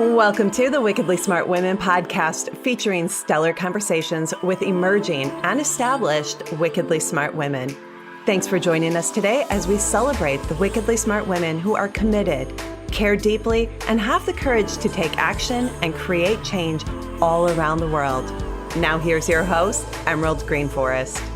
Welcome to the Wickedly Smart Women podcast, featuring stellar conversations with emerging and established wickedly smart women. Thanks for joining us today as we celebrate the wickedly smart women who are committed, care deeply, and have the courage to take action and create change all around the world. Now here's your host, Emerald Greenforest.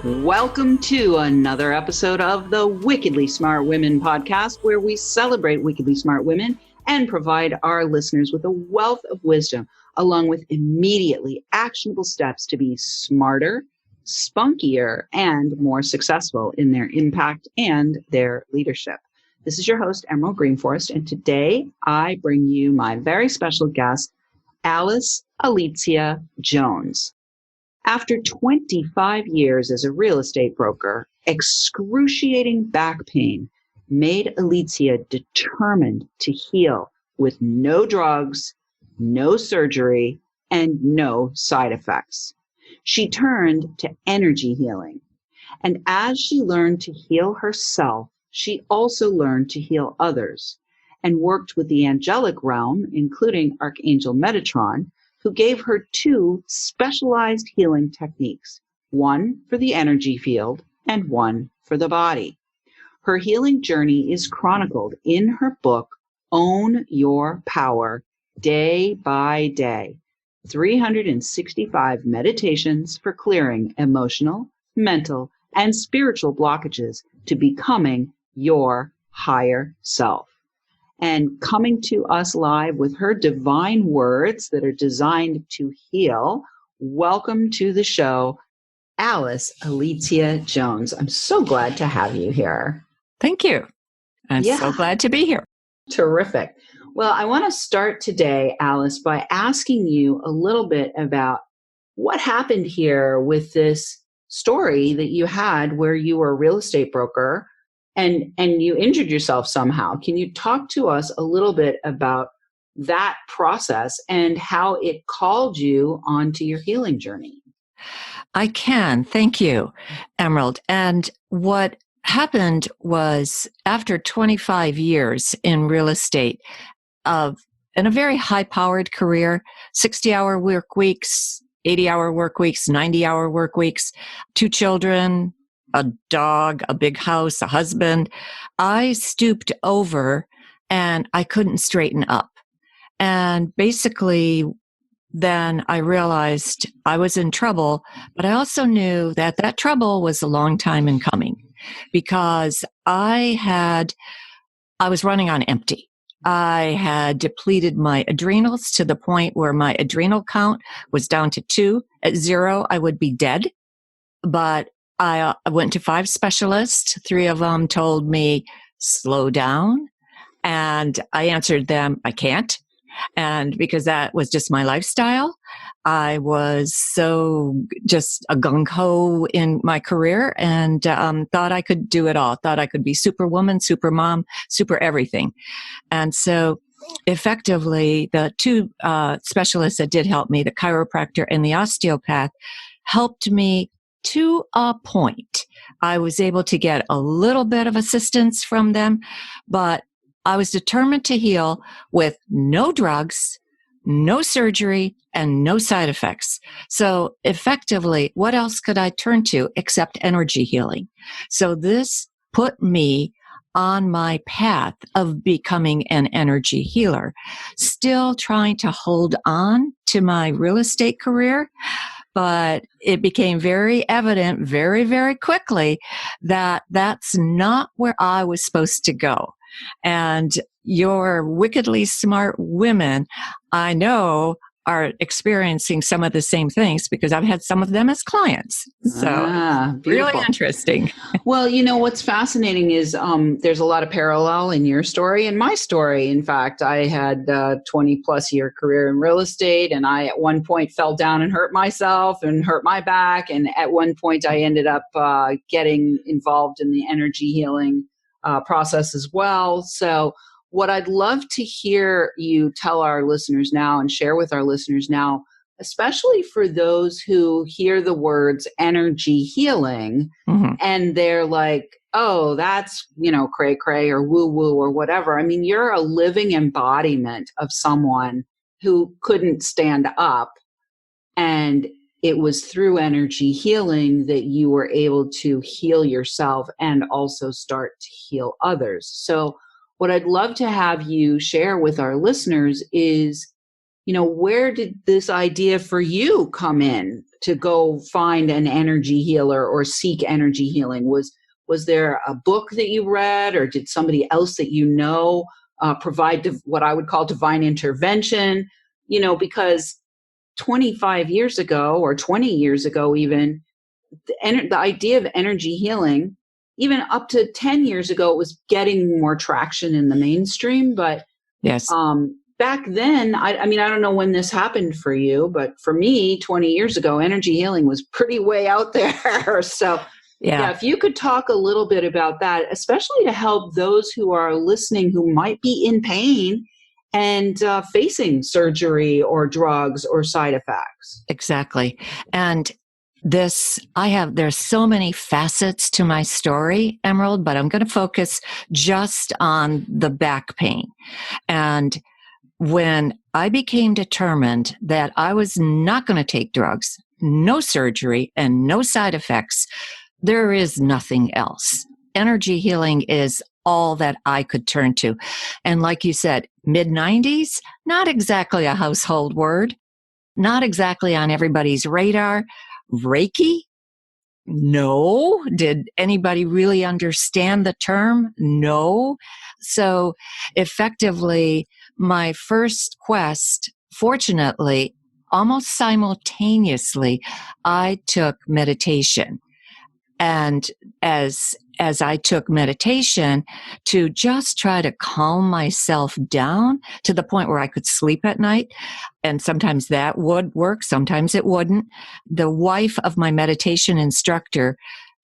Welcome to another episode of the Wickedly Smart Women podcast, where we celebrate wickedly smart women and provide our listeners with a wealth of wisdom, along with immediately actionable steps to be smarter, spunkier, and more successful in their impact and their leadership. This is your host, Emerald Greenforest, and today I bring you my very special guest, Alicja Jones. After 25 years as a real estate broker, excruciating back pain made Alicja determined to heal with no drugs, no surgery, and no side effects. She turned to energy healing. And as she learned to heal herself, she also learned to heal others and worked with the angelic realm, including Archangel Metatron, who gave her two specialized healing techniques, one for the energy field and one for the body. Her healing journey is chronicled in her book, Own Your Power, Day by Day, 365 meditations for clearing emotional, mental, and spiritual blockages to becoming your higher self. And coming to us live with her divine words that are designed to heal, welcome to the show, Alicja Jones. I'm so glad to have you here. Thank you. I'm so glad to be here. Terrific. Well, I want to start today, Alice, by asking you a little bit about what happened here with this story that you had where you were a real estate broker and you injured yourself somehow. Can you talk to us a little bit about that process and how it called you onto your healing journey? I can. Thank you, Emerald. And what happened was, after 25 years in real estate, in a very high-powered career, 60-hour work weeks, 80-hour work weeks, 90-hour work weeks, 2 children, a dog, a big house, a husband, I stooped over and I couldn't straighten up. And basically, then I realized I was in trouble, but I also knew that that trouble was a long time in coming, because I was running on empty. I had depleted my adrenals to the point where my adrenal count was down to 2. At 0, I would be dead. But I went to 5 specialists. 3 of them told me, slow down. And I answered them, I can't. And because that was just my lifestyle, I was so just a gung-ho in my career, and thought I could do it all. Thought I could be superwoman, super mom, super everything. And so effectively, the 2 specialists that did help me, the chiropractor and the osteopath, helped me to a point. I was able to get a little bit of assistance from them, but I was determined to heal with no drugs, no surgery, and no side effects. So effectively, what else could I turn to except energy healing? So this put me on my path of becoming an energy healer, still trying to hold on to my real estate career. But it became very evident very, very quickly that that's not where I was supposed to go. And your wickedly smart women, I know, are experiencing some of the same things, because I've had some of them as clients. So really interesting. Well, you know, what's fascinating is there's a lot of parallel in your story and my story. In fact, I had a 20 plus year career in real estate, and I at one point fell down and hurt myself and hurt my back. And at one point I ended up getting involved in the energy healing process as well. So what I'd love to hear you tell our listeners now and share with our listeners now, especially for those who hear the words energy healing and they're like, oh, that's, cray cray or woo woo or whatever. I mean, you're a living embodiment of someone who couldn't stand up. And it was through energy healing that you were able to heal yourself and also start to heal others. So what I'd love to have you share with our listeners is, where did this idea for you come in to go find an energy healer or seek energy healing? Was there a book that you read, or did somebody else that provide what I would call divine intervention? Because 25 years ago or 20 years ago, even the idea of energy healing, even up to 10 years ago, it was getting more traction in the mainstream. But yes, back then, I mean, I don't know when this happened for you, but for me, 20 years ago, energy healing was pretty way out there. So yeah, if you could talk a little bit about that, especially to help those who are listening who might be in pain and facing surgery or drugs or side effects. Exactly. And there's so many facets to my story, Emerald, but I'm going to focus just on the back pain. And when I became determined that I was not going to take drugs, no surgery, and no side effects, there is nothing else. Energy healing is all that I could turn to. And like you said, mid-90s, not exactly a household word, not exactly on everybody's radar. Reiki? No. Did anybody really understand the term? No. So effectively, my first quest, fortunately, almost simultaneously, I took meditation. And as I took meditation to just try to calm myself down to the point where I could sleep at night, and sometimes that would work, sometimes it wouldn't, the wife of my meditation instructor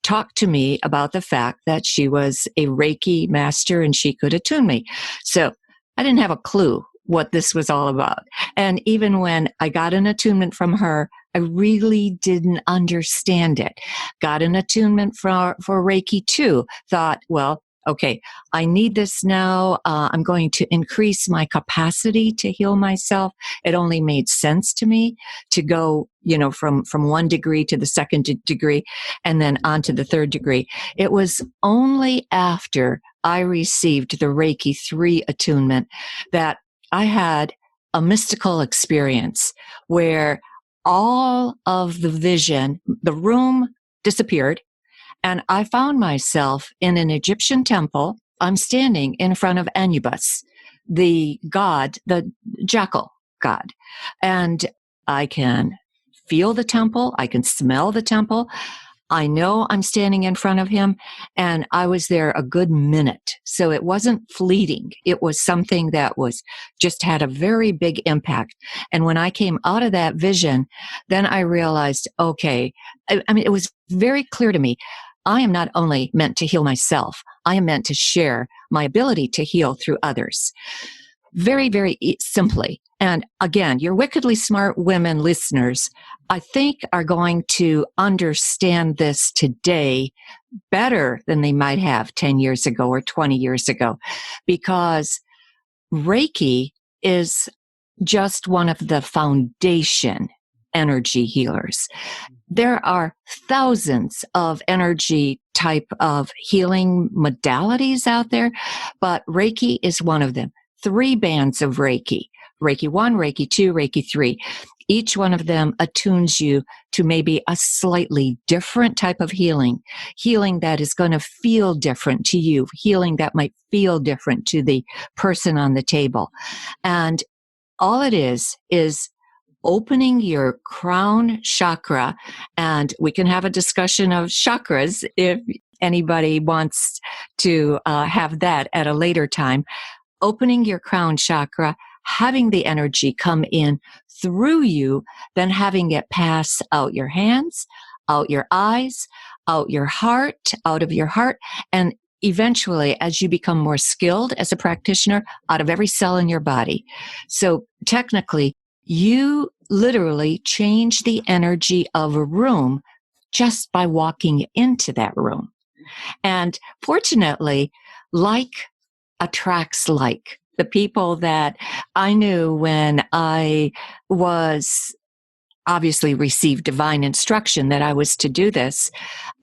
talked to me about the fact that she was a Reiki master and she could attune me. So I didn't have a clue what this was all about. And even when I got an attunement from her, I really didn't understand it. Got an attunement for Reiki too. Thought, well, okay, I need this now. I'm going to increase my capacity to heal myself. It only made sense to me to go, from 1 degree to the second degree and then on to the third degree. It was only after I received the Reiki 3 attunement that I had a mystical experience where all of the vision, the room disappeared, and I found myself in an Egyptian temple. I'm standing in front of Anubis, the god, the jackal god, and I can feel the temple. I can smell the temple. I know I'm standing in front of him, and I was there a good minute. So it wasn't fleeting. It was something that was just had a very big impact. And when I came out of that vision, then I realized, okay, I mean, it was very clear to me. I am not only meant to heal myself, I am meant to share my ability to heal through others. Very, very simply. And again, your wickedly smart women listeners, I think, are going to understand this today better than they might have 10 years ago or 20 years ago, because Reiki is just one of the foundation energy healers. There are thousands of energy type of healing modalities out there, but Reiki is one of them. 3 bands of Reiki. Reiki 1, Reiki 2, Reiki 3. Each one of them attunes you to maybe a slightly different type of healing that is going to feel different to you, healing that might feel different to the person on the table. And all it is opening your crown chakra. And we can have a discussion of chakras if anybody wants to have that at a later time. Opening your crown chakra, having the energy come in through you, then having it pass out your hands, out your eyes, out your heart, out of your heart, and eventually, as you become more skilled as a practitioner, out of every cell in your body. So technically, you literally change the energy of a room just by walking into that room. And fortunately, like attracts like. The people that I knew when I was obviously received divine instruction that I was to do this,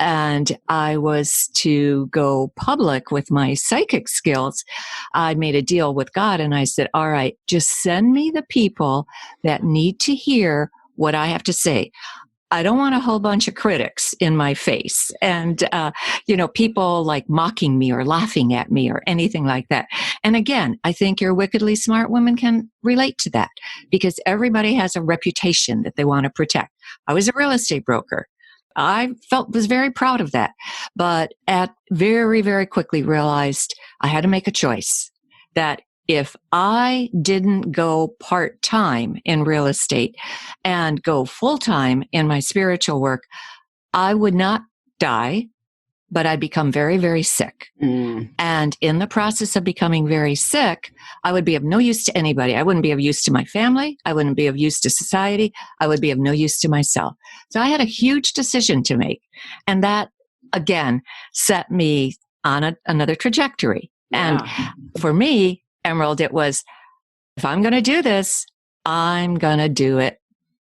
and I was to go public with my psychic skills, I made a deal with God and I said, all right, just send me the people that need to hear what I have to say. I don't want a whole bunch of critics in my face and, people like mocking me or laughing at me or anything like that. And again, I think your wickedly smart women can relate to that because everybody has a reputation that they want to protect. I was a real estate broker. I was very proud of that, but very, very quickly realized I had to make a choice that if I didn't go part-time in real estate and go full-time in my spiritual work, I would not die, but I'd become very, very sick. And in the process of becoming very sick, I would be of no use to anybody. I wouldn't be of use to my family. I wouldn't be of use to society. I would be of no use to myself. So I had a huge decision to make. And that, again, set me on another trajectory. Yeah. And for me, Emerald, it was, if I'm going to do this, I'm going to do it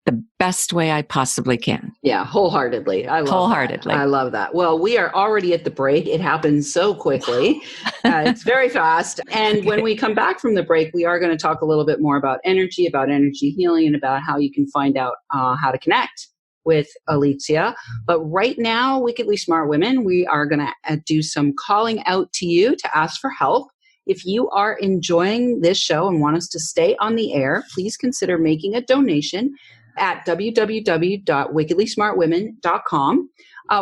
the best way I possibly can. Yeah, wholeheartedly. I love that. I love that. Well, we are already at the break. It happens so quickly. It's very fast. And when we come back from the break, we are going to talk a little bit more about energy healing, and about how you can find out how to connect with Alicja. But right now, Wickedly Smart Women, we are going to do some calling out to you to ask for help. If you are enjoying this show and want us to stay on the air, please consider making a donation at www.wickedlysmartwomen.com.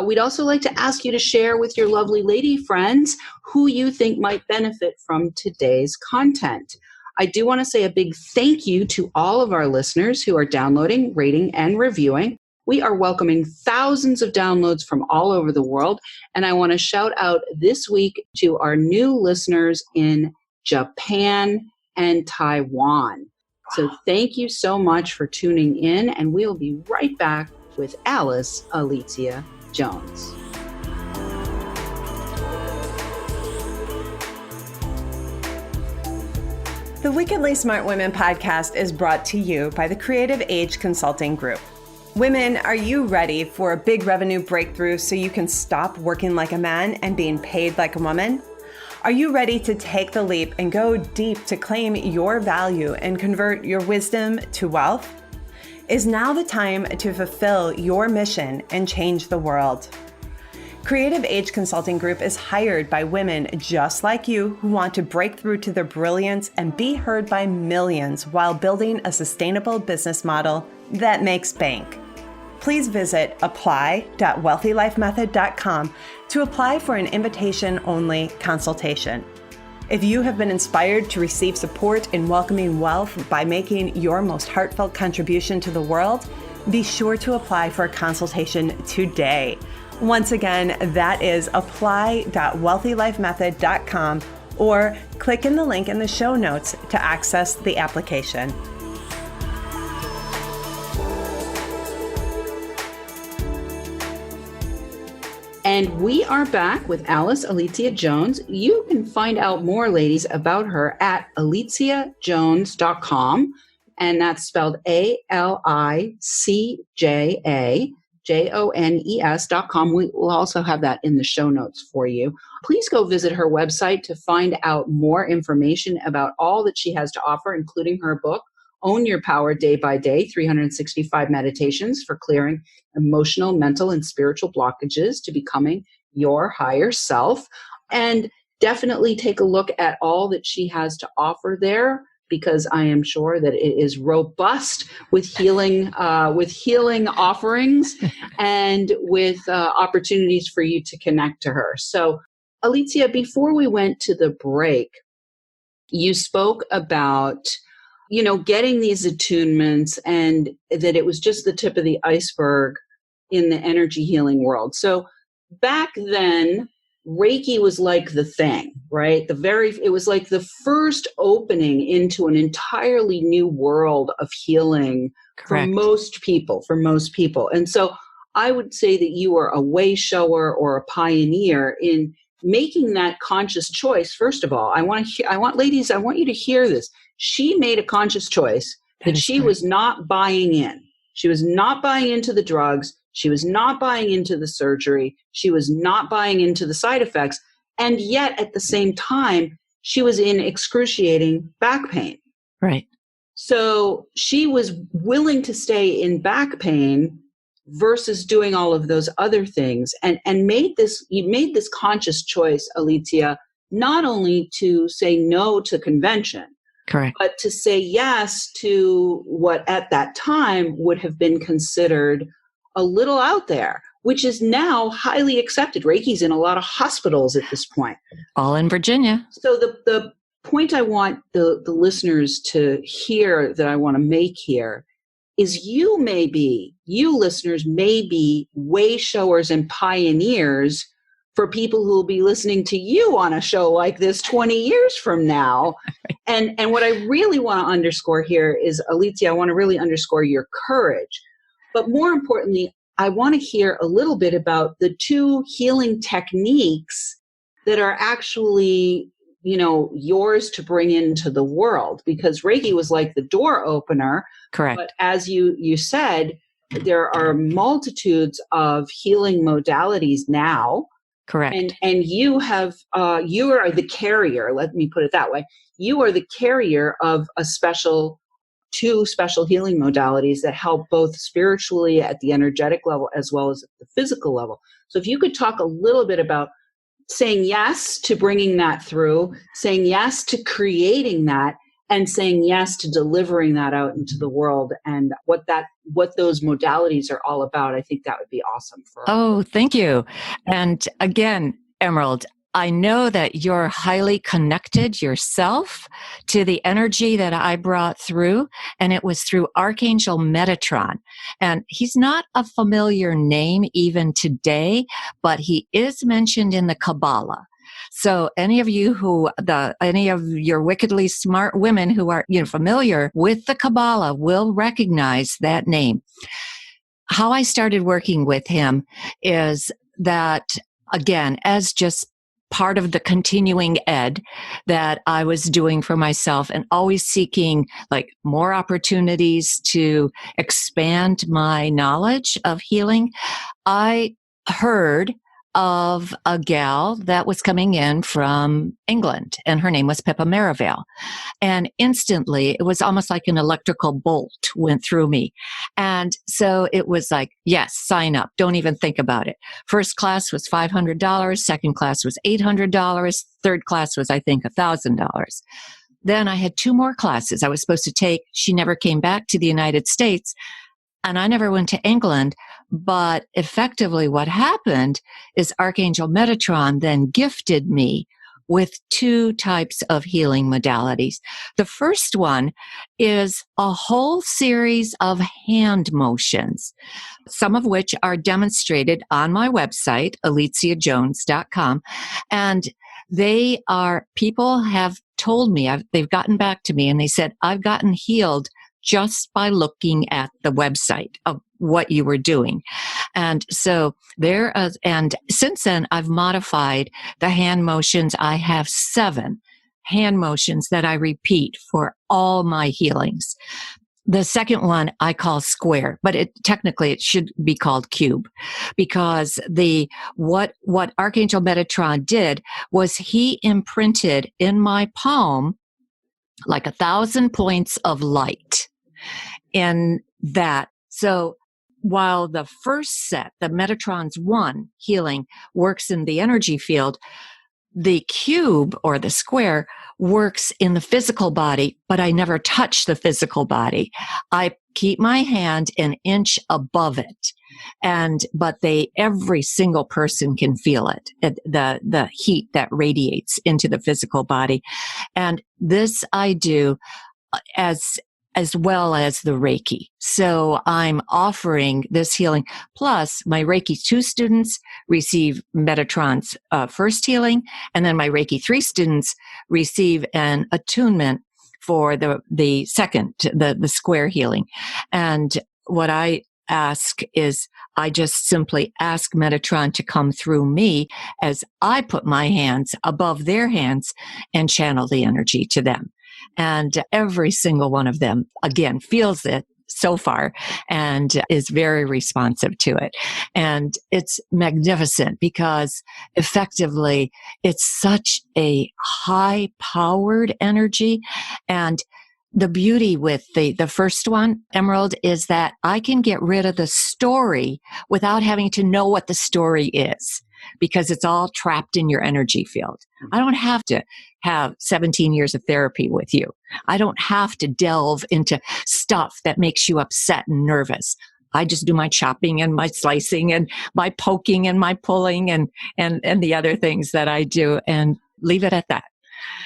We'd also like to ask you to share with your lovely lady friends who you think might benefit from today's content. I do want to say a big thank you to all of our listeners who are downloading, rating, and reviewing. We are welcoming thousands of downloads from all over the world. And I want to shout out this week to our new listeners in Japan and Taiwan. So thank you so much for tuning in. And we'll be right back with Alicja Jones. The Wickedly Smart Women podcast is brought to you by the Creative Age Consulting Group. Women, are you ready for a big revenue breakthrough so you can stop working like a man and being paid like a woman? Are you ready to take the leap and go deep to claim your value and convert your wisdom to wealth? Is now the time to fulfill your mission and change the world? Creative Age Consulting Group is hired by women just like you who want to break through to their brilliance and be heard by millions while building a sustainable business model that makes bank. Please visit apply.wealthylifemethod.com to apply for an invitation-only consultation. If you have been inspired to receive support in welcoming wealth by making your most heartfelt contribution to the world, be sure to apply for a consultation today. Once again, that is apply.wealthylifemethod.com, or click in the link in the show notes to access the application. And we are back with Alicja Jones. You can find out more, ladies, about her at AlicyaJones.com. And that's spelled AlicjaJones.com. We will also have that in the show notes for you. Please go visit her website to find out more information about all that she has to offer, including her book, Own Your Power Day by Day, 365 Meditations for Clearing Emotional, Mental, and Spiritual Blockages to Becoming Your Higher Self. And definitely take a look at all that she has to offer there, because I am sure that it is robust with healing offerings and with opportunities for you to connect to her. So, Alicja, before we went to the break, you spoke about getting these attunements and that it was just the tip of the iceberg in the energy healing world. So back then, Reiki was like the thing, right? It was like the first opening into an entirely new world of healing for most people. And so I would say that you are a way shower or a pioneer in making that conscious choice. First of all, I want ladies, I want you to hear this. She made a conscious choice that she was not buying in. She was not buying into the drugs. She was not buying into the surgery. She was not buying into the side effects. And yet at the same time, she was in excruciating back pain. Right. So she was willing to stay in back pain versus doing all of those other things, and you made this conscious choice, Alicja, not only to say no to convention, correct, but to say yes to what at that time would have been considered a little out there, which is now highly accepted. Reiki's in a lot of hospitals at this point. All in Virginia. So the point I want the listeners to hear, that I want to make here, is you listeners may be way showers and pioneers for people who will be listening to you on a show like this 20 years from now. And what I really want to underscore here is, Alicja, I want to really underscore your courage. But more importantly, I want to hear a little bit about the two healing techniques that are actually, yours to bring into the world, because Reiki was like the door opener. Correct. But as you said, there are multitudes of healing modalities now. Correct. And you are the carrier. Let me put it that way. You are the carrier of two special healing modalities that help both spiritually at the energetic level as well as at the physical level. So if you could talk a little bit about saying yes to bringing that through, saying yes to creating that, and saying yes to delivering that out into the world, and what those modalities are all about, I think that would be awesome for us. Oh, thank you. And again, Emerald, I know that you're highly connected yourself to the energy that I brought through, and it was through Archangel Metatron. And he's not a familiar name even today, but he is mentioned in the Kabbalah. So any of your wickedly smart women who are familiar with the Kabbalah will recognize that name. How I started working with him is that, again, as just part of the continuing ed that I was doing for myself, and always seeking more opportunities to expand my knowledge of healing, I heard of a gal that was coming in from England, and her name was Pippa Merivale. And instantly, it was almost like an electrical bolt went through me. And so it was like, yes, sign up. Don't even think about it. First class was $500. Second class was $800. Third class was, I think, $1,000. Then I had two more classes I was supposed to take. She never came back to the United States, and I never went to England. But effectively what happened is Archangel Metatron then gifted me with two types of healing modalities. The first one is a whole series of hand motions, some of which are demonstrated on my website, AlicyaJones.com. And people have told me, they've gotten back to me and they said, I've gotten healed just by looking at the website of what you were doing. And so and since then I've modified the hand motions. I have 7 hand motions that I repeat for all my healings. The second one I call square, but technically it should be called cube, because what Archangel Metatron did was he imprinted in my palm like 1,000 points of light in that. So while the first set, the Metatron's 1 healing, works in the energy field, the cube or the square works in the physical body, but I never touch the physical body. I keep my hand an inch above it. But every single person can feel it, the heat that radiates into the physical body. And this I do as as well as the Reiki. So I'm offering this healing. Plus, my Reiki 2 students receive Metatron's first healing, and then my Reiki 3 students receive an attunement for the second, the square healing. And what I ask is, I just simply ask Metatron to come through me as I put my hands above their hands and channel the energy to them. And every single one of them, again, feels it so far and is very responsive to it. And it's magnificent because effectively it's such a high powered energy. And the beauty with the first one, Emerald, is that I can get rid of the story without having to know what the story is, because it's all trapped in your energy field. I don't have to have 17 years of therapy with you. I don't have to delve into stuff that makes you upset and nervous. I just do my chopping and my slicing and my poking and my pulling and the other things that I do, and leave it at that.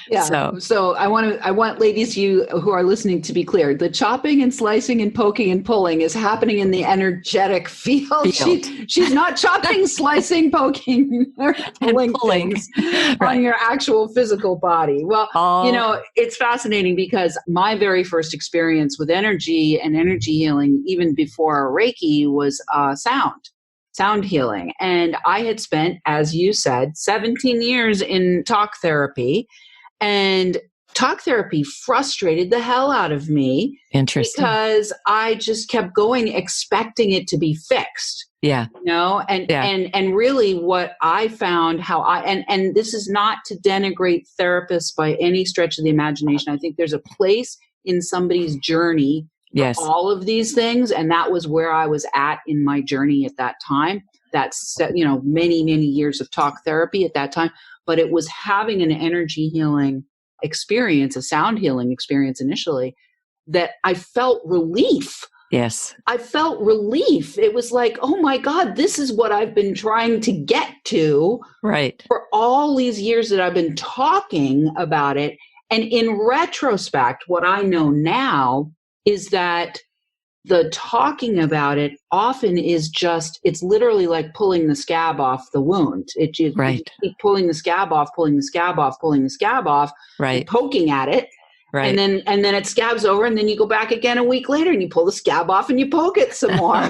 Yeah. So I want ladies, you who are listening, to be clear. The chopping and slicing and poking and pulling is happening in the energetic field. She's not chopping, slicing, poking, or pulling things on your actual physical body. Well, it's fascinating because my very first experience with energy and energy healing, even before Reiki, was sound healing. And I had spent, as you said, 17 years in talk therapy. And talk therapy frustrated the hell out of me. Interesting. Because I just kept going expecting it to be fixed. Yeah. And really what I found, and this is not to denigrate therapists by any stretch of the imagination. I think there's a place in somebody's journey for all of these things. And that was where I was at in my journey at that time. That's, many, many years of talk therapy at that time. But it was having an energy healing experience, a sound healing experience initially, that I felt relief. Yes. I felt relief. It was like, oh my God, this is what I've been trying to get to. Right. For all these years that I've been talking about it. And in retrospect, what I know now is that the talking about it often is it's literally like pulling the scab off the wound. You keep pulling the scab off, pulling the scab off, pulling the scab off, and poking at it. Right. And then it scabs over, and then you go back again a week later and you pull the scab off and you poke it some more.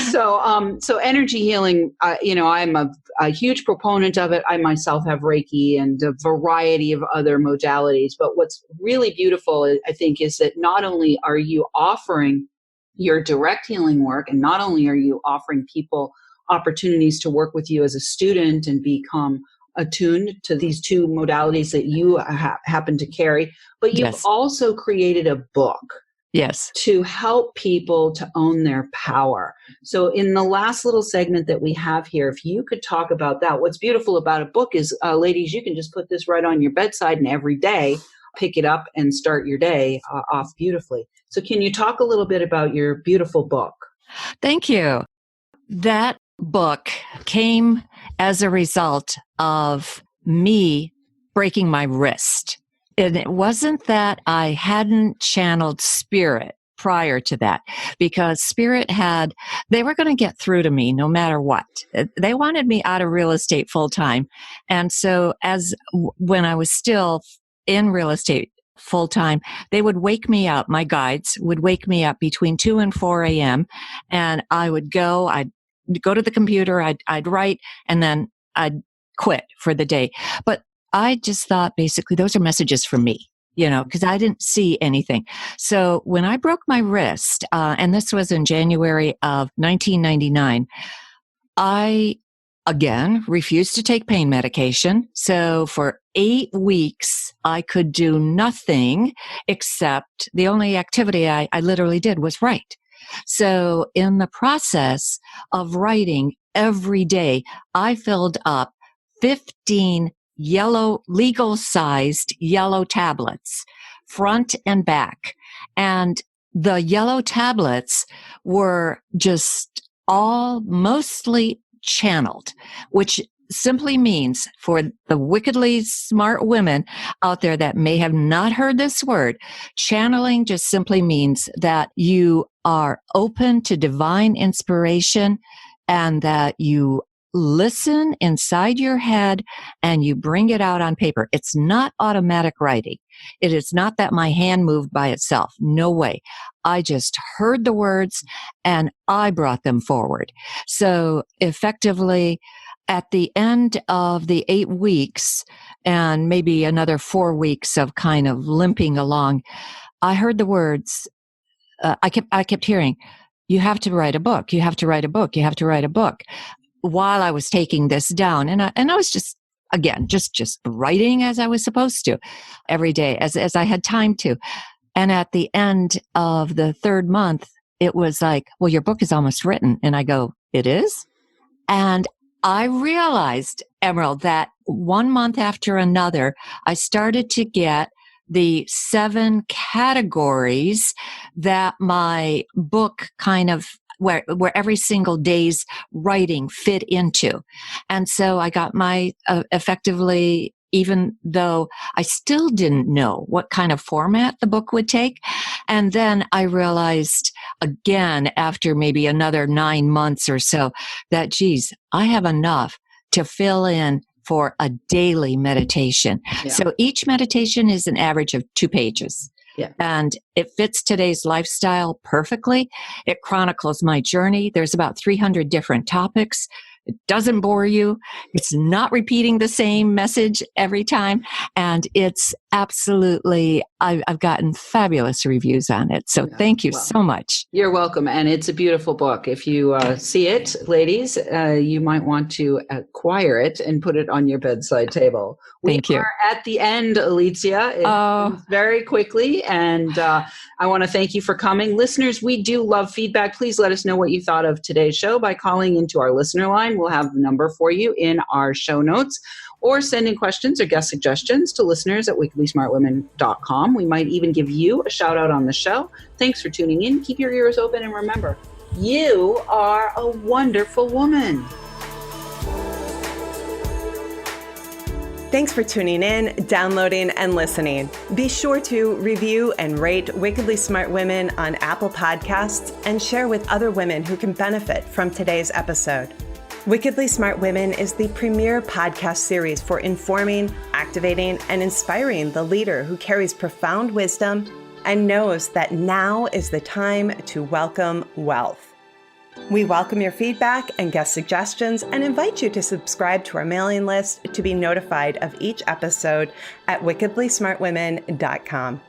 So energy healing, I'm a huge proponent of it. I myself have Reiki and a variety of other modalities. But what's really beautiful, I think, is that not only are you offering your direct healing work, and not only are you offering people opportunities to work with you as a student and become attuned to these two modalities that you happen to carry, but you've also created a book to help people to own their power. So in the last little segment that we have here, if you could talk about that. What's beautiful about a book is, ladies, you can just put this right on your bedside and every day pick it up and start your day off beautifully. So can you talk a little bit about your beautiful book? Thank you. That book came as a result of me breaking my wrist. And it wasn't that I hadn't channeled spirit prior to that, because spirit they were going to get through to me no matter what. They wanted me out of real estate full time. And so when I was still in real estate full time, they would wake me up. My guides would wake me up between 2 and 4 a.m. And I'd go to the computer, I'd write, and then I'd quit for the day. But I just thought basically those are messages for me, because I didn't see anything. So when I broke my wrist, and this was in January of 1999, I again refused to take pain medication. So for 8 weeks, I could do nothing except the only activity I literally did was write. So in the process of writing every day, I filled up 15 legal-sized yellow tablets, front and back. And the yellow tablets were just all mostly channeled, which simply means, for the wickedly smart women out there that may have not heard this word, channeling just simply means that you are open to divine inspiration and that you listen inside your head and you bring it out on paper. It's not automatic writing. It is not that my hand moved by itself. No way. I just heard the words and I brought them forward. So effectively, at the end of the 8 weeks and maybe another 4 weeks of kind of limping along, I heard the words. I kept hearing, "You have to write a book. You have to write a book. You have to write a book." While I was taking this down, and I was just, again, just writing as I was supposed to every day, as I had time to. And at the end of the 3rd month, it was like, "Well, your book is almost written." And I go, "It is?" And I realized, Emerald, that 1 month after another, I started to get the 7 categories that my book kind of, where every single day's writing fit into. And so I got my effectively, even though I still didn't know what kind of format the book would take. And then I realized again, after maybe another 9 months or so, that, geez, I have enough to fill in for a daily meditation. Yeah. So each meditation is an average of 2 pages. Yeah. And it fits today's lifestyle perfectly. It chronicles my journey. There's about 300 different topics. It doesn't bore you. It's not repeating the same message every time. And it's absolutely, I've gotten fabulous reviews on it. So thank you so much. You're welcome. And it's a beautiful book. If you see it, ladies, you might want to acquire it and put it on your bedside table. Thank you. We are at the end, Alicja. It very quickly. And I want to thank you for coming. Listeners, we do love feedback. Please let us know what you thought of today's show by calling into our listener line. We'll have the number for you in our show notes, or send in questions or guest suggestions to listeners at wickedlysmartwomen.com. We might even give you a shout out on the show. Thanks for tuning in. Keep your ears open, and remember, you are a wonderful woman. Thanks for tuning in, downloading, and listening. Be sure to review and rate Wickedly Smart Women on Apple Podcasts and share with other women who can benefit from today's episode. Wickedly Smart Women is the premier podcast series for informing, activating, and inspiring the leader who carries profound wisdom and knows that now is the time to welcome wealth. We welcome your feedback and guest suggestions and invite you to subscribe to our mailing list to be notified of each episode at wickedlysmartwomen.com.